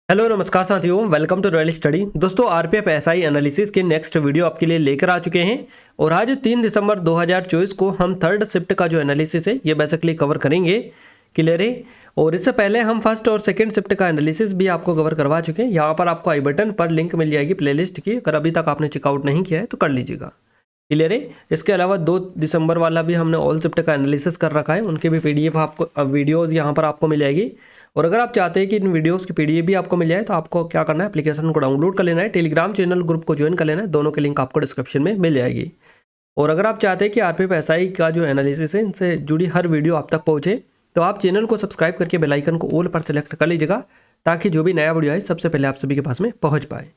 Hello नमस्कार साथियों, welcome to royal study. दोस्तों आरपीएफ एसआई एनालिसिस के नेक्स्ट वीडियो आपके लिए लेकर आ चुके हैं और आज 3 दिसंबर 2024 को हम थर्ड शिफ्ट का जो एनालिसिस है ये बेसिकली कवर करेंगे। क्लियर है। और इससे पहले हम फर्स्ट और सेकंड शिफ्ट का एनालिसिस भी आपको कवर करवा चुके हैं। यहाँ पर आपको आई बटन पर लिंक मिल जाएगी प्लेलिस्ट की, अगर अभी तक आपने चेकआउट नहीं किया है तो कर लीजिएगा। क्लियर है। इसके अलावा 2 दिसंबर वाला भी हमने ऑल शिफ्ट का एनालिसिस कर रखा है, उनके भी पीडीएफ आपको वीडियोज़ यहाँ पर आपको मिल जाएगी। और अगर आप चाहते हैं कि इन वीडियोस की पीडीएफ भी आपको मिल जाए तो आपको क्या करना है, एप्लीकेशन को डाउनलोड कर लेना है, टेलीग्राम चैनल ग्रुप को ज्वाइन कर लेना है, दोनों के लिंक आपको डिस्क्रिप्शन में मिल जाएगी। और अगर आप चाहते हैं कि आरपीएफ एसआई का जो एनालिसिस है इनसे जुड़ी हर वीडियो आप तक पहुँचे तो आप चैनल को सब्सक्राइब करके बेल आइकन को ऑल पर सेलेक्ट कर लीजिएगा, ताकि जो भी नया वीडियो आए सबसे पहले आप सभी के पास में पहुँच पाए।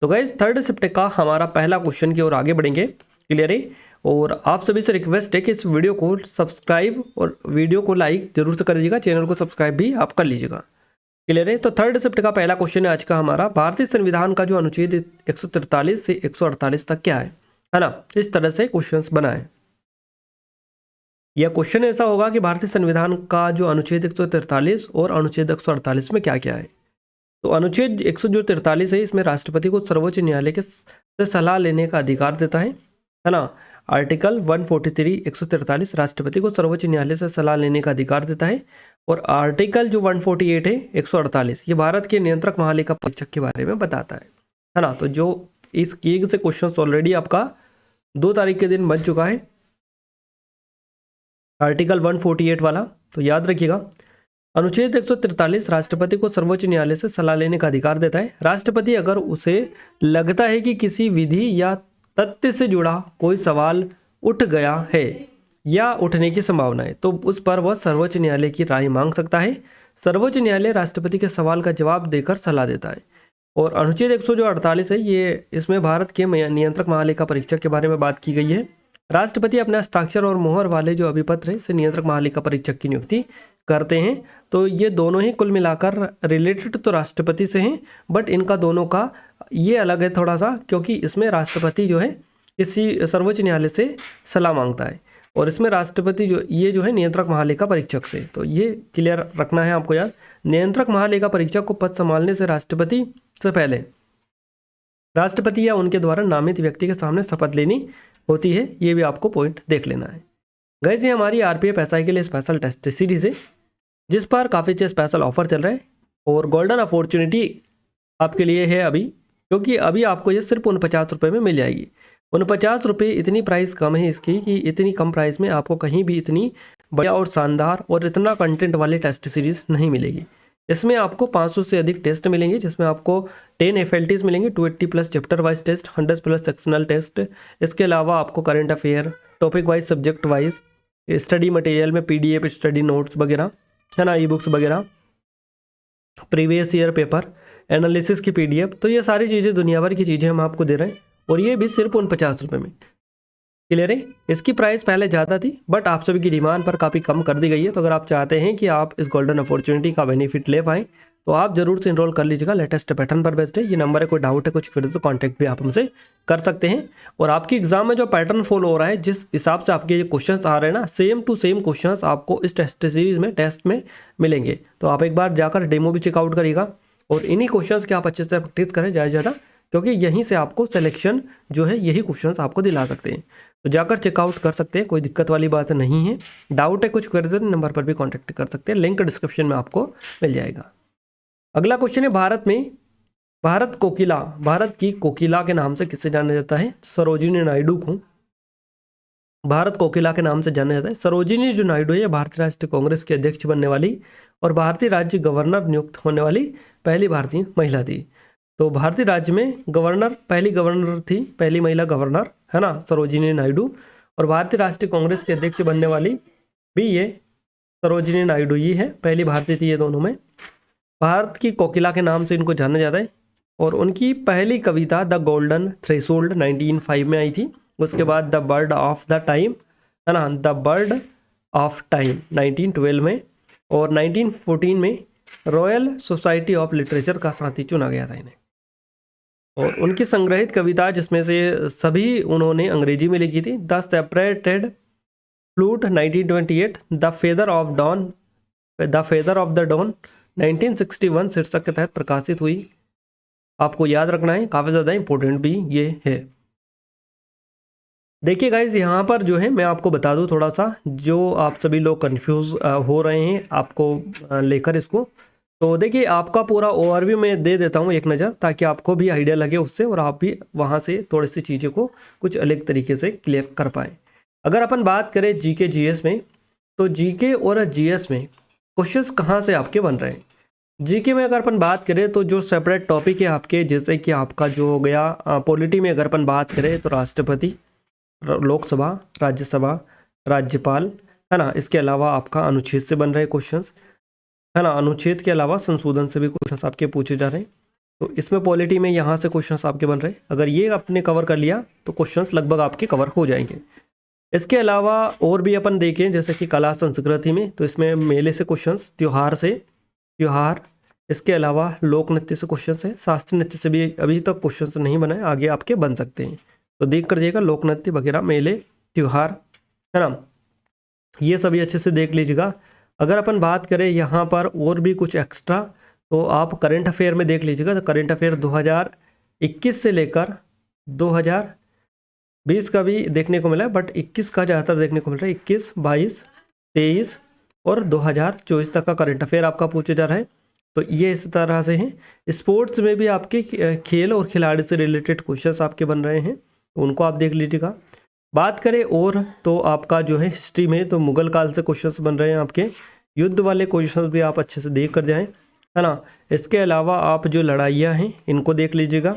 तो गाइस थर्ड शिफ्ट का हमारा पहला क्वेश्चन की ओर आगे बढ़ेंगे। क्लियर है। और आप सभी से रिक्वेस्ट है कि इस वीडियो को सब्सक्राइब और वीडियो को लाइक जरूर से कर लीजिएगा, चैनल को सब्सक्राइब भी आप कर लीजिएगा। क्लियर है। तो थर्ड शिफ्ट का पहला क्वेश्चन है आज का हमारा, भारतीय संविधान का जो अनुच्छेद 143 से 148 तक क्या है ना। इस तरह से क्वेश्चंस बनाए। यह क्वेश्चन ऐसा होगा कि भारतीय संविधान का जो अनुच्छेद 143 और अनुच्छेद 148 में क्या क्या है। तो अनुच्छेद 143 है, इसमें राष्ट्रपति को सर्वोच्च न्यायालय के से सलाह लेने का अधिकार देता है ना। आर्टिकल 143 143 राष्ट्रपति को सर्वोच्च न्यायालय से सलाह लेने का अधिकार देता है। और आर्टिकल जो 148 है 148 ये भारत के नियंत्रक महालेखा परीक्षक के बारे में बताता है ना। तो जो इस कीग से क्वेश्चन ऑलरेडी आपका 2 तारीख के दिन बन चुका है, आर्टिकल 148 वाला, तो याद रखिएगा। अनुच्छेद 143 राष्ट्रपति को सर्वोच्च न्यायालय से सलाह लेने का अधिकार देता है। राष्ट्रपति अगर उसे लगता है कि किसी विधि या तथ्य से जुड़ा कोई सवाल उठ गया है या उठने की संभावना है तो उस पर वह सर्वोच्च न्यायालय की राय मांग सकता है। सर्वोच्च न्यायालय राष्ट्रपति के सवाल का जवाब देकर सलाह देता है। और अनुच्छेद 148 है ये, इसमें भारत के नियंत्रक महालेखा परीक्षक के बारे में बात की गई है। राष्ट्रपति अपने हस्ताक्षर और मोहर वाले जो अभिपत्र है से नियंत्रक महालेखा परीक्षक की नियुक्ति करते हैं। तो ये दोनों ही कुल मिलाकर रिलेटेड तो राष्ट्रपति से हैं, बट इनका दोनों का ये अलग है थोड़ा सा, क्योंकि इसमें राष्ट्रपति जो है किसी सर्वोच्च न्यायालय से सलाह मांगता है और इसमें राष्ट्रपति जो है नियंत्रक महालेखा परीक्षक से। तो ये क्लियर रखना है आपको याद। नियंत्रक महालेखा परीक्षक को पद संभालने से राष्ट्रपति से पहले राष्ट्रपति या उनके द्वारा नामित व्यक्ति के सामने शपथ लेनी होती है, ये भी आपको पॉइंट देख लेना है। गाइस ये हमारी आरपीएफ एसआई के लिए स्पेशल टेस्ट सीरीज है, जिस पर काफ़ी अच्छे स्पेशल ऑफर चल रहे हैं और गोल्डन अपॉर्चुनिटी आपके लिए है अभी, क्योंकि अभी आपको ये सिर्फ 49 रुपये में मिल जाएगी। 49 रुपये इतनी प्राइस कम है इसकी कि इतनी कम प्राइस में आपको कहीं भी इतनी बढ़िया और शानदार और इतना कंटेंट वाली टेस्ट सीरीज नहीं मिलेगी। इसमें आपको 500 से अधिक टेस्ट मिलेंगे, जिसमें आपको 10 FLTs मिलेंगे, 280 plus chapter wise test, 100 plus sectional test. इसके अलावा आपको current affair, topic wise, subject wise, study material में PDF स्टडी नोट्स वगैरह है ना, ई बुक्स वगैरह, प्रीवियस ईयर पेपर, एनालिसिस की PDF। तो ये सारी चीज़ें दुनिया भर की चीज़ें हम आपको दे रहे हैं और ये भी सिर्फ 49 रुपये में। क्लियर है। इसकी प्राइस पहले ज़्यादा थी, बट आप सभी की डिमांड पर काफ़ी कम कर दी गई है। तो अगर आप चाहते हैं कि आप इस गोल्डन अपॉर्चुनिटी का बेनिफिट ले पाएँ तो आप जरूर से इनरोल कर लीजिएगा। लेटेस्ट पैटर्न पर बेस्ड है, ये नंबर है, कोई डाउट है कुछ फिर से कॉन्टैक्ट भी आप हमसे कर सकते हैं। और आपकी एग्जाम में जो पैटर्न फॉलो हो रहा है, जिस हिसाब से आपके ये क्वेश्चंस आ रहे हैं ना, सेम टू सेम क्वेश्चंस आपको इस टेस्ट सीरीज में टेस्ट में मिलेंगे। तो आप एक बार जाकर डेमो भी चेकआउट करिएगा और इन्हीं क्वेश्चंस की आप अच्छे से प्रैक्टिस करें ज़्यादा, क्योंकि यहीं से आपको सिलेक्शन जो है यही क्वेश्चंस आपको दिला सकते हैं। तो जाकर चेकआउट कर सकते हैं, कोई दिक्कत वाली बात नहीं है। डाउट है कुछ क्वेरी नंबर पर भी कांटेक्ट कर सकते हैं, लिंक डिस्क्रिप्शन में आपको मिल जाएगा। अगला क्वेश्चन है, भारत की कोकिला के नाम से किसे जाना जाता है। सरोजिनी नायडू को भारत कोकिला के नाम से जाना जाता है। सरोजिनी जो नायडू है भारतीय राष्ट्रीय कांग्रेस के अध्यक्ष बनने वाली और भारतीय राज्य गवर्नर नियुक्त होने वाली पहली भारतीय महिला थी। तो भारतीय राज्य में गवर्नर, पहली गवर्नर थी, पहली महिला गवर्नर है ना, सरोजिनी नायडू। और भारतीय राष्ट्रीय कांग्रेस के अध्यक्ष बनने वाली भी ये सरोजिनी नायडू ही है, पहली भारतीय थी ये दोनों में। भारत की कोकिला के नाम से इनको जाना जाता है। और उनकी पहली कविता द गोल्डन थ्रेशोल्ड 1905 में आई थी। उसके बाद the bird of the time है ना, द बर्ड ऑफ टाइम 1912 में। और 1914 में रॉयल सोसाइटी ऑफ लिटरेचर का साथी चुना गया था इन्हें। और उनकी संग्रहित कविता, जिसमें से सभी उन्होंने अंग्रेजी में लिखी थी, the separated flute 1928, the feather of the dawn 1961 शीर्षक के तहत प्रकाशित हुई। आपको याद रखना है, काफ़ी ज़्यादा इंपॉर्टेंट भी ये है। देखिए गाइज, यहाँ पर जो है मैं आपको बता दूँ थोड़ा सा, जो आप सभी लोग कंफ्यूज हो रहे हैं आपको लेकर इसको, तो देखिए आपका पूरा ओवरव्यू मैं दे देता हूँ एक नज़र, ताकि आपको भी आइडिया लगे उससे और आप भी वहाँ से थोड़ी सी चीज़ों को कुछ अलग तरीके से क्लियर कर पाएँ। अगर अपन बात करें जीके जीएस में, तो जीके और जीएस में क्वेश्चंस कहाँ से आपके बन रहे हैं। जीके में अगर अपन बात करें तो जो सेपरेट टॉपिक है आपके, जैसे कि आपका जो हो गया पॉलिटी में अगर अपन बात करें तो राष्ट्रपति, लोकसभा, राज्यसभा, राज्यपाल, है ना। इसके अलावा आपका अनुच्छेद से बन रहे क्वेश्चंस, है ना। अनुच्छेद के अलावा संशोधन से भी क्वेश्चंस आपके पूछे जा रहे हैं। तो इसमें पॉलिटी में यहाँ से क्वेश्चंस आपके बन रहे हैं। अगर ये आपने कवर कर लिया तो क्वेश्चंस लगभग आपके कवर हो जाएंगे। इसके अलावा और भी अपन देखें, जैसे कि कला संस्कृति में, तो इसमें मेले से क्वेश्चंस, त्योहार, इसके अलावा लोक नृत्य से क्वेश्चंस है, शास्त्रीय नृत्य से भी अभी तक क्वेश्चंस नहीं बनाए, आगे आपके बन सकते हैं। तो देख कर जाइएगा, लोक नृत्य वगैरह, मेले, त्योहार, है ना, ये सभी अच्छे से देख लीजिएगा। अगर अपन बात करें यहाँ पर और भी कुछ एक्स्ट्रा, तो आप करंट अफेयर में देख लीजिएगा। तो करंट अफेयर 2021 से लेकर 2020 का भी देखने को मिला है, बट 21 का ज़्यादातर देखने को मिल रहा है। 21, 22, 23 और 2024 तक का करंट अफेयर आपका पूछे जा रहा है। तो ये इस तरह से हैं। स्पोर्ट्स में भी आपके खेल और खिलाड़ी से रिलेटेड क्वेश्चंस आपके बन रहे हैं, तो उनको आप देख लीजिएगा। बात करें और तो आपका जो है हिस्ट्री में, तो मुगल काल से क्वेश्चंस बन रहे हैं आपके। युद्ध वाले क्वेश्चंस भी आप अच्छे से देख कर जाएं, है ना। इसके अलावा आप जो लड़ाइयाँ हैं इनको देख लीजिएगा,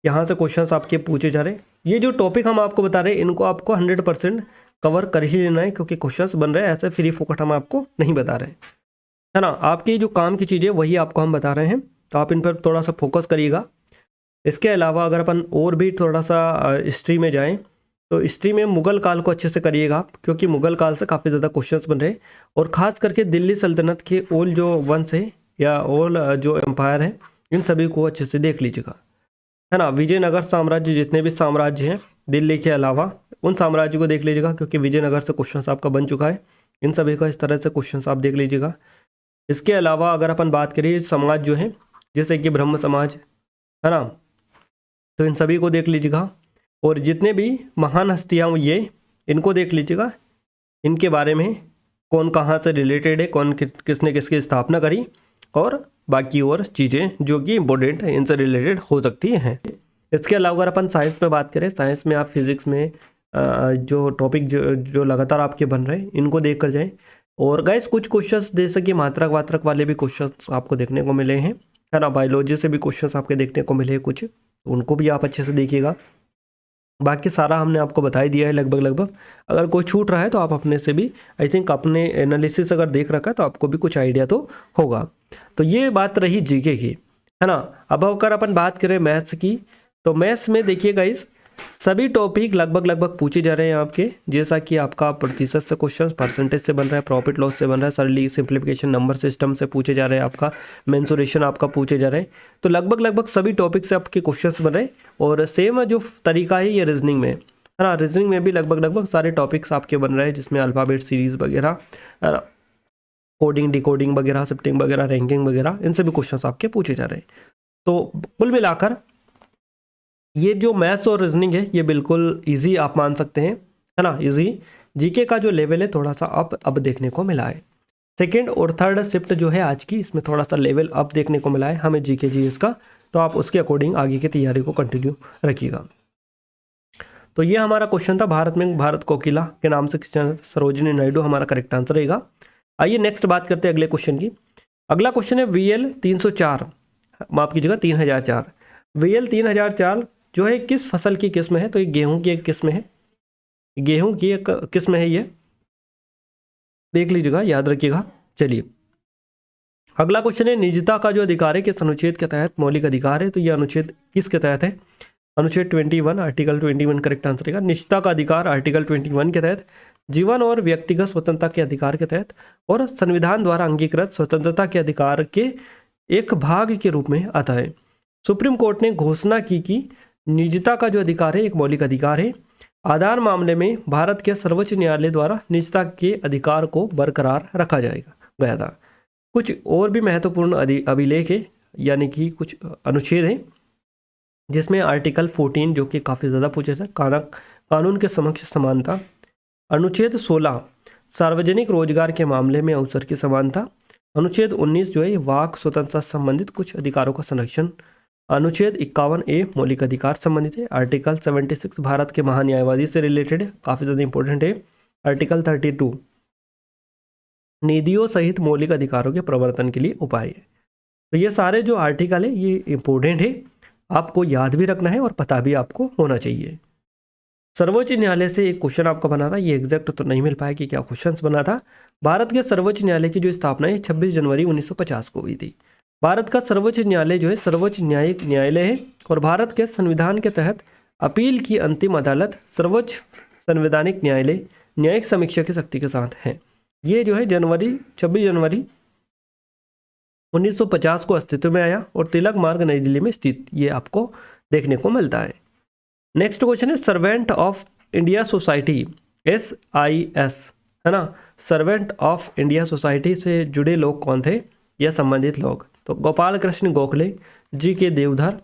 यहाँ से क्वेश्चंस आपके पूछे जा रहे हैं। ये जो टॉपिक हम आपको बता रहे हैं, इनको आपको 100% कवर कर ही लेना है, क्योंकि क्वेश्चंस बन रहे हैं, ऐसे फ्री फोकट हम आपको नहीं बता रहे हैं, है ना। आपकी जो काम की चीज़ें वही आपको हम बता रहे हैं, तो आप इन पर थोड़ा सा फोकस करिएगा। इसके अलावा अगर अपन और भी थोड़ा सा हिस्ट्री में जाएं, तो हिस्ट्री में मुगल काल को अच्छे से करिएगा, क्योंकि मुगल काल से काफ़ी ज़्यादा क्वेश्चंस बन रहे हैं, और ख़ास करके दिल्ली सल्तनत के ओल जो वंश है या ओल जो एम्पायर है, इन सभी को अच्छे से देख लीजिएगा, है ना। विजयनगर साम्राज्य, जितने भी साम्राज्य हैं दिल्ली के अलावा, उन साम्राज्य को देख लीजिएगा, क्योंकि विजयनगर से क्वेश्चंस आपका बन चुका है। इन सभी का इस तरह से क्वेश्चंस आप देख लीजिएगा। इसके अलावा अगर अपन बात करिए समाज जो है, जैसे कि ब्रह्म समाज, है ना, तो इन सभी को देख लीजिएगा। और जितने भी महान हस्तियाँ ये, इनको देख लीजिएगा, इनके बारे में कौन कहाँ से रिलेटेड है, कौन किसने किसकी स्थापना करी, और बाकी और चीज़ें जो कि इम्पोर्टेंट है, इनसे रिलेटेड हो सकती हैं। इसके अलावा अगर अपन साइंस में बात करें, साइंस में आप फिजिक्स में जो टॉपिक जो लगातार आपके बन रहे हैं, इनको देख कर जाएँ। और गाइस कुछ क्वेश्चंस जैसे कि मात्रक वात्रक वाले भी क्वेश्चंस आपको देखने को मिले हैं, है ना। बायोलॉजी से भी क्वेश्चंस आपके देखने को मिले हैं कुछ, उनको भी आप अच्छे से देखिएगा। बाकी सारा हमने आपको बता ही दिया है लगभग। अगर कोई छूट रहा है तो आप अपने से भी, आई थिंक अपने एनालिसिस अगर देख रखा है तो आपको भी कुछ आइडिया तो होगा। तो ये बात रही जीके की, है ना। अब अगर अपन बात करें मैथ्स की, तो मैथ्स में देखिएगा इस सभी टॉपिक लगभग पूछे जा रहे हैं आपके, जैसा कि आपका प्रतिशत से क्वेश्चन, परसेंटेज से बन रहा है, प्रॉफिट लॉस से बन रहा है, सरली सिंप्लीफिकेशन, नंबर सिस्टम से पूछे जा रहे हैं, आपका मेंसुरेशन आपका पूछे जा रहे हैं। तो लगभग सभी टॉपिक से आपके क्वेश्चंस बन रहे हैं। और सेम जो तरीका है ये रीजनिंग में, है ना। रीजनिंग में भी लगभग सारे टॉपिक्स आपके बन रहे हैं, जिसमें अल्फ़ाबेट सीरीज वगैरह, है ना, कोडिंग, डिकोडिंग वगैरह, शिफ्टिंग वगैरह, रैंकिंग वगैरह, इनसे भी क्वेश्चंस आपके पूछे जा रहे हैं। तो कुल मिलाकर ये जो मैथ्स और रीजनिंग है ये बिल्कुल इजी आप मान सकते हैं, है ना, इजी। जीके का जो लेवल है थोड़ा सा अब देखने को मिला है। सेकंड और थर्ड शिफ्ट जो है आज की, इसमें थोड़ा सा लेवल अप देखने को मिला है हमें जीके जीएस का, तो आप उसके अकॉर्डिंग आगे की तैयारी को कंटिन्यू रखिएगा। तो ये हमारा क्वेश्चन था, भारत कोकिला के नाम से सरोजिनी नायडू हमारा करेक्ट आंसर रहेगा। आइए नेक्स्ट बात करते हैं अगले क्वेश्चन की। अगला क्वेश्चन है VL 304, माफ कीजिएगा 3004। VL 3004 जो है किस फसल की किस्म है? तो ये गेहूं की एक किस्म है, गेहूं की एक किस्म है, ये देख लीजिएगा, याद रखिएगा। चलिए अगला क्वेश्चन है, निजता का जो अधिकार है किस अनुच्छेद के तहत मौलिक अधिकार है? तो ये अनुच्छेद किसके तहत है? अनुच्छेद 21, आर्टिकल 21 करेक्ट आंसर रहेगा। निजता का अधिकार आर्टिकल 21 के तहत, जीवन और व्यक्तिगत स्वतंत्रता के अधिकार के तहत, और संविधान द्वारा अंगीकृत स्वतंत्रता के अधिकार के एक भाग के रूप में आता है। सुप्रीम कोर्ट ने घोषणा की कि निजता का जो अधिकार है एक मौलिक अधिकार है। आधार मामले में भारत के सर्वोच्च न्यायालय द्वारा निजता के अधिकार को बरकरार रखा गया था। कुछ और भी महत्वपूर्ण अभिलेख है, यानी कि कुछ अनुच्छेद हैं, जिसमें आर्टिकल 14 जो कि काफ़ी ज़्यादा पूछे थे, कानून के समक्ष समानता। अनुच्छेद 16 सार्वजनिक रोजगार के मामले में अवसर की समानता। अनुच्छेद 19 जो है वाक स्वतंत्रता से संबंधित कुछ अधिकारों का संरक्षण। अनुच्छेद 51A मौलिक अधिकार संबंधित है। आर्टिकल 76 भारत के महान्यायवादी से रिलेटेड है, काफ़ी ज़्यादा इंपॉर्टेंट है। आर्टिकल 32 निधियों सहित मौलिक अधिकारों के प्रवर्तन के लिए उपाय है। तो ये सारे जो आर्टिकल है ये इंपॉर्टेंट है, आपको याद भी रखना है और पता भी आपको होना चाहिए। सर्वोच्च न्यायालय से एक क्वेश्चन आपका बना था, ये एग्जैक्ट तो नहीं मिल पाया कि क्या क्वेश्चन बना था। भारत के सर्वोच्च न्यायालय की जो स्थापना है 26 जनवरी 1950 को हुई थी। भारत का सर्वोच्च न्यायालय जो है सर्वोच्च न्यायिक न्यायालय है और भारत के संविधान के तहत अपील की अंतिम अदालत सर्वोच्च संवैधानिक न्यायालय न्यायिक समीक्षा की शक्ति के साथ है। ये जो है 26 जनवरी 1950 को अस्तित्व में आया और तिलक मार्ग नई दिल्ली में स्थित ये आपको देखने को मिलता है। नेक्स्ट क्वेश्चन है servant of India society SIS, है ना। सर्वेंट ऑफ इंडिया सोसाइटी से जुड़े लोग कौन थे या संबंधित लोग? तो गोपाल कृष्ण गोखले, GK देवधर,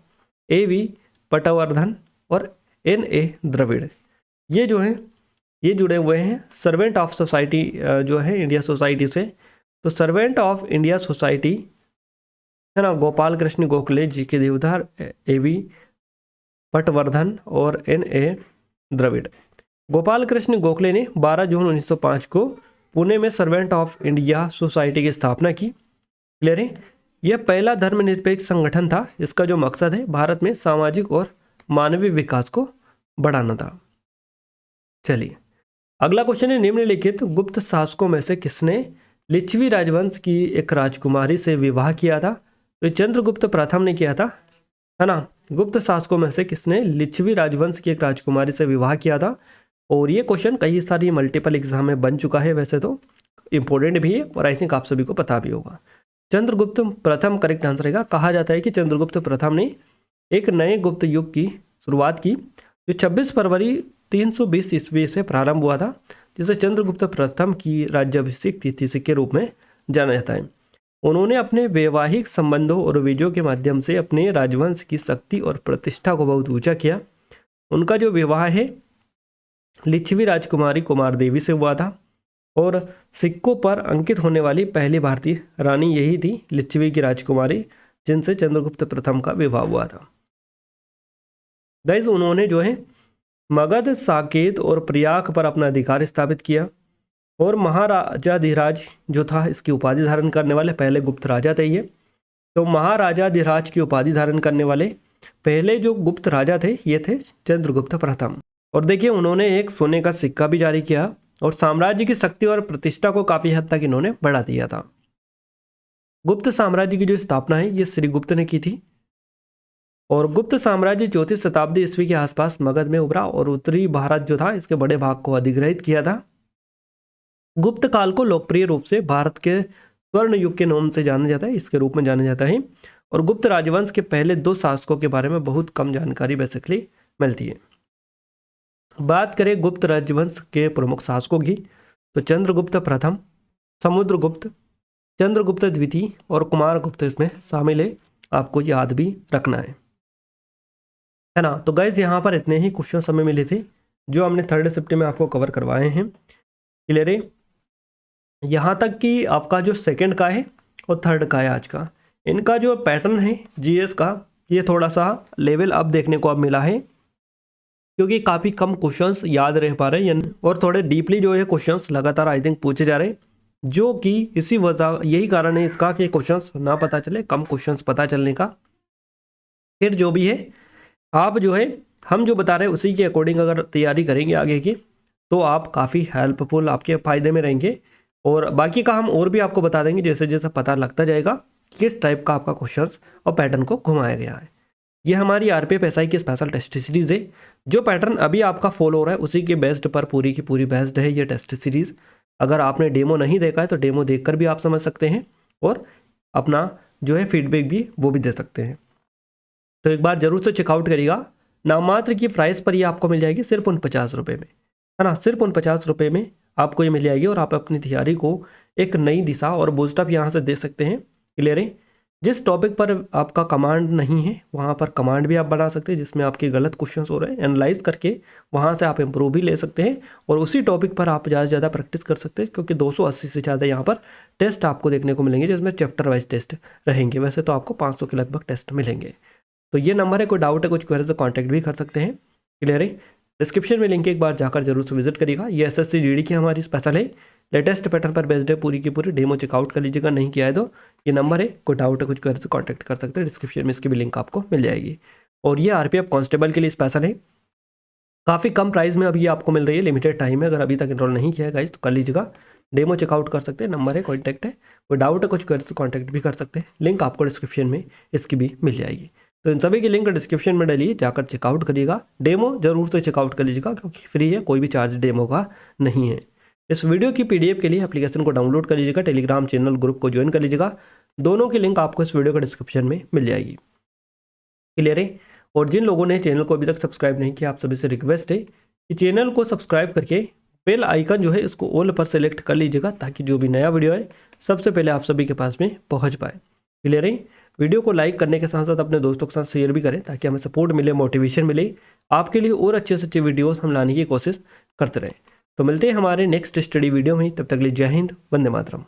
AV पटवर्धन और NA द्रविड़, ये जो हैं ये जुड़े हुए हैं सर्वेंट ऑफ सोसाइटी जो है इंडिया सोसाइटी से। तो सर्वेंट ऑफ इंडिया सोसाइटी, है ना, गोपाल कृष्ण गोखले, GK देवधर, AV पटवर्धन और NA द्रविड़। गोपाल कृष्ण गोखले ने 12 जून 1905 को पुणे में सर्वेंट ऑफ इंडिया सोसाइटी की स्थापना की। क्लियर है? यह पहला धर्मनिरपेक्ष संगठन था। इसका जो मकसद है भारत में सामाजिक और मानवीय विकास को बढ़ाना था। चलिए अगला क्वेश्चन है निम्नलिखित गुप्त शासकों में से किसने लिच्छवी राजवंश की एक राजकुमारी से विवाह किया था? तो चंद्रगुप्त प्रथम ने किया था, है ना। गुप्त शासकों में से किसने लिच्छवी राजवंश की एक राजकुमारी से विवाह किया था? और ये क्वेश्चन कई सारी मल्टीपल एग्जाम में बन चुका है, वैसे तो इंपॉर्टेंट भी है और आई थिंक आप सभी को पता भी होगा। चंद्रगुप्त प्रथम करेक्ट आंसर रहेगा। कहा जाता है कि चंद्रगुप्त प्रथम ने एक नए गुप्त युग की शुरुआत की जो 26 फरवरी 320 ईस्वी से प्रारंभ हुआ था, जिसे चंद्रगुप्त प्रथम की राज्याभिषेक तिथि के रूप में जाना जाता है। उन्होंने अपने वैवाहिक संबंधों और विजयों के माध्यम से अपने राजवंश की शक्ति और प्रतिष्ठा को बहुत ऊंचा किया। उनका जो विवाह है लिच्छवी राजकुमारी कुमार देवी से हुआ था और सिक्कों पर अंकित होने वाली पहली भारतीय रानी यही थी, लिच्छवी की राजकुमारी, जिनसे चंद्रगुप्त प्रथम का विवाह हुआ था। गाइस उन्होंने जो है मगध, साकेत और प्रयाग पर अपना अधिकार स्थापित किया और महाराजाधिराज जो था इसकी उपाधि धारण करने वाले पहले गुप्त राजा थे ये। तो महाराजाधिराज की उपाधि धारण करने वाले पहले जो गुप्त राजा थे ये थे चंद्रगुप्त प्रथम। और देखिए उन्होंने एक सोने का सिक्का भी जारी किया और साम्राज्य की शक्ति और प्रतिष्ठा को काफी हद तक इन्होंने बढ़ा दिया था। गुप्त साम्राज्य की जो स्थापना है ये श्रीगुप्त ने की थी और गुप्त साम्राज्य 34 शताब्दी ईस्वी के आसपास मगध में उभरा और उत्तरी भारत जो था इसके बड़े भाग को अधिग्रहित किया था। गुप्त काल को लोकप्रिय रूप से भारत के स्वर्ण युग के नाम से जाना जाता है, इसके रूप में जाना जाता है। और गुप्त राजवंश के पहले 2 शासकों के बारे में बहुत कम जानकारी बेसिकली मिलती है। बात करें गुप्त राजवंश के प्रमुख शासकों की तो चंद्रगुप्त प्रथम, समुद्रगुप्त, चंद्रगुप्त द्वितीय और कुमारगुप्त इसमें शामिल है, आपको याद भी रखना है ना। तो गाइज यहाँ पर इतने ही क्वेश्चन हमें मिले थे जो हमने 3rd शिफ्ट में आपको कवर करवाए हैं। क्लियर है? यहाँ तक कि आपका जो 2nd का है और 3rd का है आज का, इनका जो पैटर्न है GS का ये थोड़ा सा लेवल अप देखने को अब मिला है, क्योंकि काफ़ी कम क्वेश्चंस याद रह पा रहे हैं और थोड़े डीपली जो है क्वेश्चंस लगातार आई थिंक पूछे जा रहे हैं, जो कि इसी वजह यही कारण है इसका कि क्वेश्चंस ना पता चले, कम क्वेश्चंस पता चलने का। फिर जो भी है आप जो है हम जो बता रहे हैं उसी के अकॉर्डिंग अगर तैयारी करेंगे आगे की तो आप काफ़ी हेल्पफुल, आपके फ़ायदे में रहेंगे। और बाकी का हम और भी आपको बता देंगे जैसे जैसे पता लगता जाएगा किस टाइप का आपका क्वेश्चंस और पैटर्न को घुमाया गया है। ये हमारी RPF SI की स्पेशल टेस्ट सीरीज़ है। जो पैटर्न अभी आपका फॉलो हो रहा है उसी के बेस्ड पर पूरी की पूरी बेस्ड है ये टेस्ट सीरीज़। अगर आपने डेमो नहीं देखा है तो डेमो देखकर भी आप समझ सकते हैं और अपना जो है फीडबैक भी वो भी दे सकते हैं। तो एक बार जरूर से चेकआउट करिएगा। नाममात्र की प्राइस पर ये आपको मिल जाएगी सिर्फ 50 रुपये में, है ना। सिर्फ 50 रुपये में आपको ये मिल जाएगी और आप अपनी तैयारी को एक नई दिशा और बूस्ट अप यहाँ से दे सकते हैं। क्लियर है। जिस टॉपिक पर आपका कमांड नहीं है वहाँ पर कमांड भी आप बना सकते हैं, जिसमें आपके गलत क्वेश्चंस हो रहे हैं एनालाइज करके वहाँ से आप इम्प्रूव भी ले सकते हैं और उसी टॉपिक पर आप ज़्यादा से ज़्यादा प्रैक्टिस कर सकते हैं, क्योंकि 280 से ज़्यादा यहाँ पर टेस्ट आपको देखने को मिलेंगे जिसमें चैप्टर वाइज टेस्ट रहेंगे। वैसे तो आपको 500 के लगभग टेस्ट मिलेंगे। तो ये नंबर है, कोई डाउट है कुछ क्वेरी से कॉन्टैक्ट भी कर सकते हैं। क्लियर है। डिस्क्रिप्शन में लिंक एक बार जाकर जरूर से विजिट करिएगा। ये SSC GD की हमारी स्पेशल है, लेटेस्ट पैटर्न पर बेस्ड है, पूरी की पूरी डेमो चेकआउट कर लीजिएगा। नहीं किया है तो ये नंबर है, कोई डाउट है कुछ क्वेरी से कॉन्टैक्ट कर सकते हैं। डिस्क्रिप्शन में इसकी भी लिंक आपको मिल जाएगी। और ये RPF कांस्टेबल के लिए स्पेशल है, काफ़ी कम प्राइस में अभी आपको मिल रही है, लिमिटेड टाइम है। अगर अभी तक इनरोल नहीं किया है गाइस तो कर लीजिएगा, डेमो चेकआउट कर सकते हैं। नंबर है, कॉन्टैक्ट है, कोई डाउट है कुछ क्वेरी से कॉन्टैक्ट भी कर सकते हैं। लिंक आपको डिस्क्रिप्शन में इसकी भी मिल जाएगी। तो इन सभी की लिंक डिस्क्रिप्शन में डालिए, जाकर चेकआउट करिएगा। डेमो जरूर से चेकआउट कर लीजिएगा क्योंकि फ्री है, कोई भी चार्ज डेमो का नहीं है। इस वीडियो की PDF के लिए एप्लीकेशन को डाउनलोड कर लीजिएगा, टेलीग्राम चैनल ग्रुप को ज्वाइन कर लीजिएगा। दोनों की लिंक आपको इस वीडियो के डिस्क्रिप्शन में मिल जाएगी। क्लियर है। और जिन लोगों ने चैनल को अभी तक सब्सक्राइब नहीं किया, आप सभी से रिक्वेस्ट है कि चैनल को सब्सक्राइब करके बेल आइकन जो है इसको ऑल पर सेलेक्ट कर लीजिएगा, ताकि जो भी नया वीडियो है सबसे पहले आप सभी के पास में पहुंच पाए। क्लियर है। वीडियो को लाइक करने के साथ साथ अपने दोस्तों के साथ शेयर भी करें, ताकि हमें सपोर्ट मिले, मोटिवेशन मिले, आपके लिए और अच्छे से अच्छे वीडियोस हम लाने की कोशिश करते रहें। तो मिलते हैं हमारे नेक्स्ट स्टडी वीडियो में, तब तक के लिए जय हिंद, वंदे मातरम।